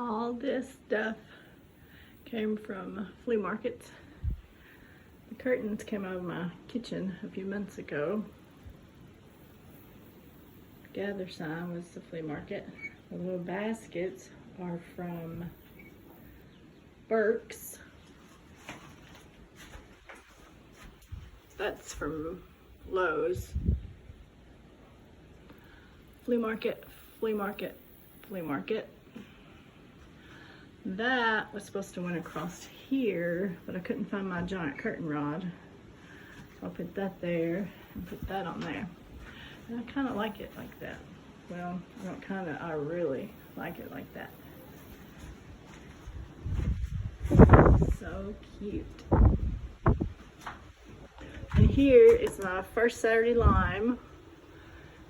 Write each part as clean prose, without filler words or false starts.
All this stuff came from flea markets. The curtains came out of my kitchen a few months ago. Gather sign was the flea market. The little baskets are from Burke's. That's from Lowe's. Flea market, flea market, flea market. That was supposed to went across here, but I couldn't find my giant curtain rod. So I'll put that there and put that on there. And I kind of like it like that. Well, I don't kind of, I really like it like that. So cute. And here is my first Saturday lime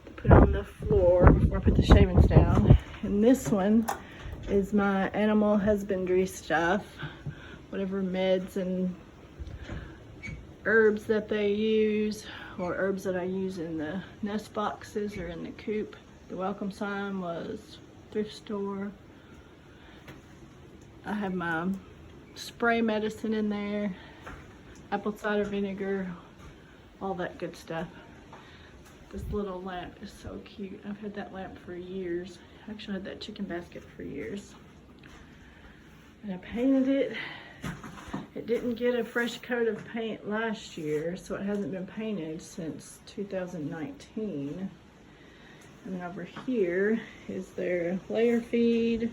to put on the floor before I put the shavings down. And this one is my animal husbandry stuff, whatever meds and herbs that they use, or herbs that I use in the nest boxes or in the coop. The welcome sign was thrift store. I have my spray medicine in there, apple cider vinegar, all that good stuff. This little lamp is so cute. I've had that lamp for years. I actually had that chicken basket for years. And I painted it. It didn't get a fresh coat of paint last year, so it hasn't been painted since 2019. And then over here is their layer feed.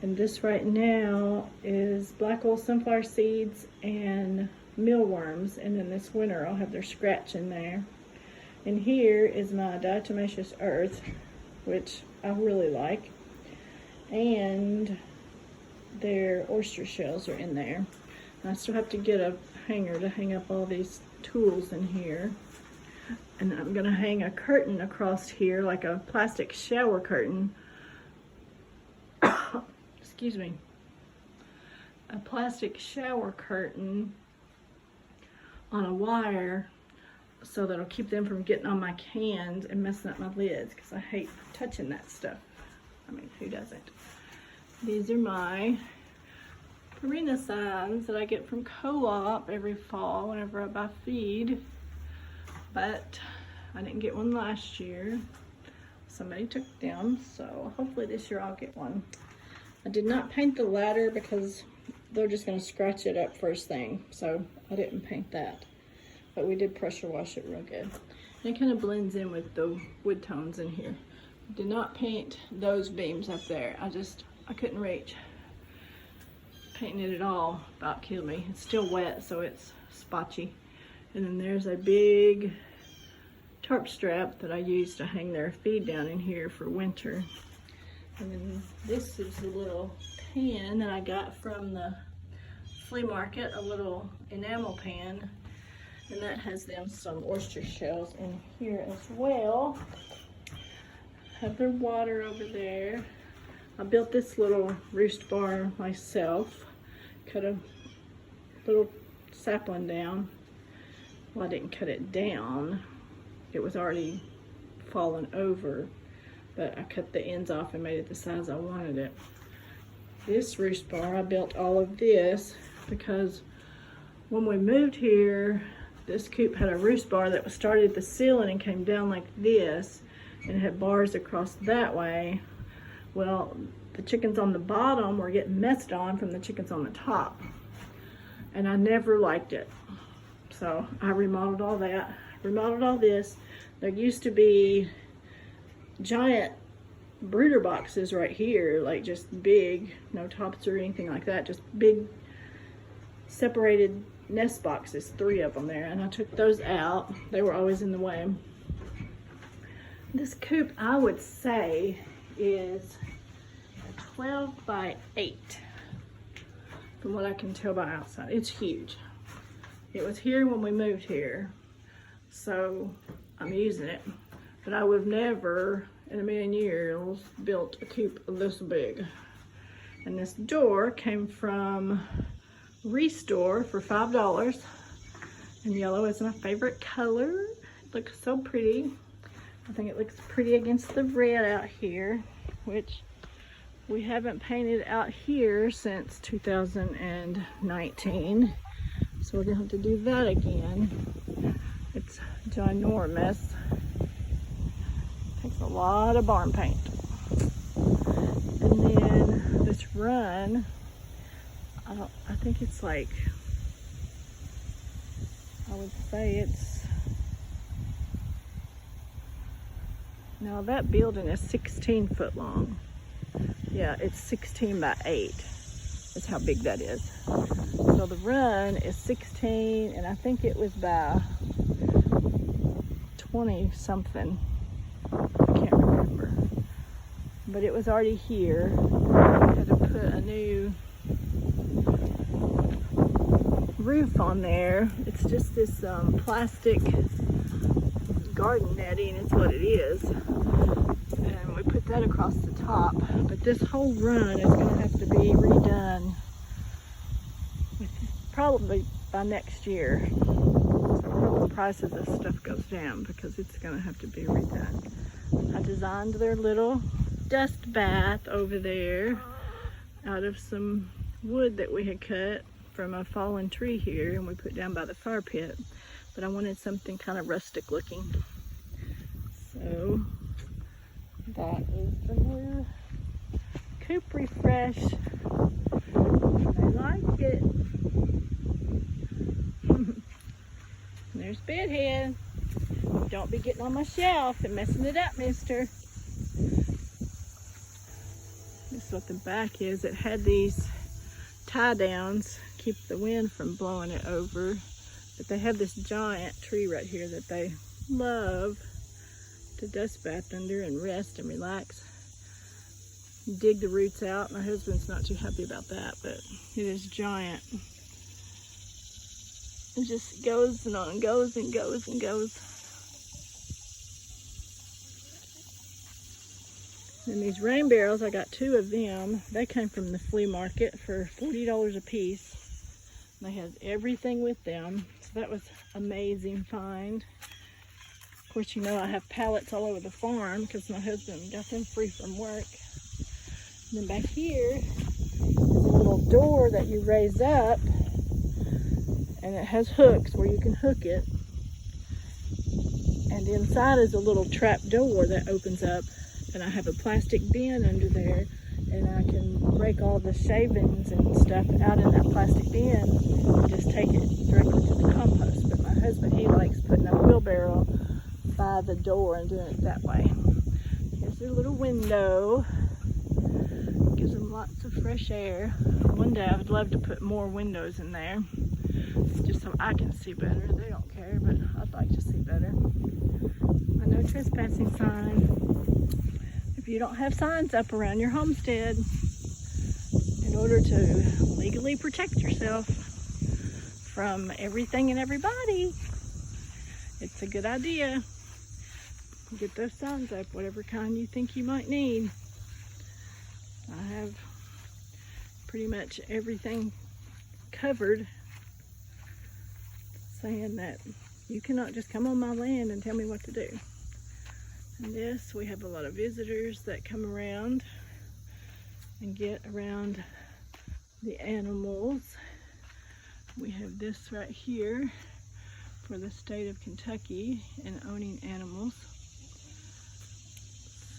And this right now is black oil sunflower seeds and mealworms. And then this winter I'll have their scratch in there. And here is my diatomaceous earth, which I really like. And their oyster shells are in there. And I still have to get a hanger to hang up all these tools in here. And I'm gonna hang a curtain across here, like a plastic shower curtain. Excuse me. A plastic shower curtain on a wire so that'll keep them from getting on my cans and messing up my lids, because I hate touching that stuff. I mean, who doesn't? These are my Purina signs that I get from Co-op every fall whenever I buy feed. But I didn't get one last year. Somebody took them, so hopefully this year I'll get one. I did not paint the ladder because they're just gonna scratch it up first thing, so I didn't paint that. But we did pressure wash it real good. And it kind of blends in with the wood tones in here. Did not paint those beams up there. I couldn't reach. Painting it at all about killed me. It's still wet, so it's spotchy. And then there's a big tarp strap that I use to hang their feed down in here for winter. And then this is the little pan that I got from the flea market, a little enamel pan. And that has them some oyster shells in here as well. Have their water over there. I built this little roost bar myself. Cut a little sapling down. Well, I didn't cut it down. It was already fallen over, but I cut the ends off and made it the size I wanted it. This roost bar, I built all of this because when we moved here, this coop had a roost bar that was started at the ceiling and came down like this, and it had bars across that way. Well, the chickens on the bottom were getting messed on from the chickens on the top, and I never liked it. So I remodeled all that, remodeled all this. There used to be giant brooder boxes right here, like just big, no tops or anything like that, just big separated nest boxes, 3 of them there, and I took those out. They were always in the way. This coop, I would say, is a 12 by 8 from what I can tell by outside. It's huge. It was here when we moved here, so I'm using it, but I would have never in a million years built a coop this big. And this door came from Restore for $5, and yellow is my favorite color. It looks so pretty. I think it looks pretty against the red out here, which We haven't painted out here since 2019, so we're gonna have to do that again. It's ginormous. Takes a lot of barn paint. And then this run, I think it's like, I would say it's, now that building is 16 foot long. Yeah, it's 16 by 8 is how big that is. So the run is 16, and I think it was by 20 something. I can't remember. But it was already here. I had to put a new roof on there. It's just this plastic garden netting, it's what it is. And we put that across the top. But this whole run is going to have to be redone probably by next year. So I hope the price of this stuff goes down because it's going to have to be redone. I designed their little dust bath over there out of some wood that we had cut from a fallen tree here and we put down by the fire pit. But I wanted something kind of rustic looking. So that is the new Coop Refresh. I like it. There's Bedhead. Don't be getting on my shelf and messing it up, mister. This is what the back is. It had these tie downs, keep the wind from blowing it over. But they have this giant tree right here that they love to dust bath under and rest and relax. Dig the roots out. My husband's not too happy about that, but it is giant. It just goes and on, goes and goes and goes. And these rain barrels, I got 2 of them. They came from the flea market for $40 a piece. They had everything with them. So that was amazing find. Of course, you know I have pallets all over the farm because my husband got them free from work. And then back here is a little door that you raise up, and it has hooks where you can hook it. And inside is a little trap door that opens up, and I have a plastic bin under there, and I can break all the shavings and stuff out in that plastic bin and just take it directly to the compost. But my husband, he likes putting a wheelbarrow by the door and doing it that way. Here's their little window. Gives them lots of fresh air. One day I would love to put more windows in there, just so I can see better. They don't care, but I'd like to see better. A no trespassing sign. If you don't have signs up around your homestead, in order to legally protect yourself from everything and everybody, it's a good idea. Get those signs up, whatever kind you think you might need. I have pretty much everything covered, saying that you cannot just come on my land and tell me what to do. And this, we have a lot of visitors that come around and get around the animals. We have this right here for the state of Kentucky and owning animals.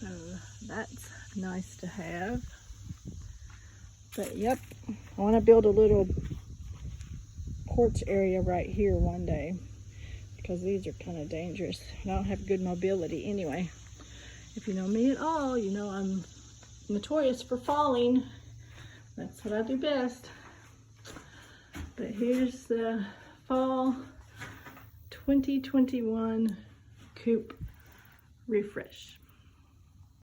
So that's nice to have. But yep, I want to build a little porch area right here one day because these are kind of dangerous. I don't have good mobility anyway. If you know me at all, you know I'm notorious for falling. That's what I do best. But here's the fall 2021 Coop Refresh.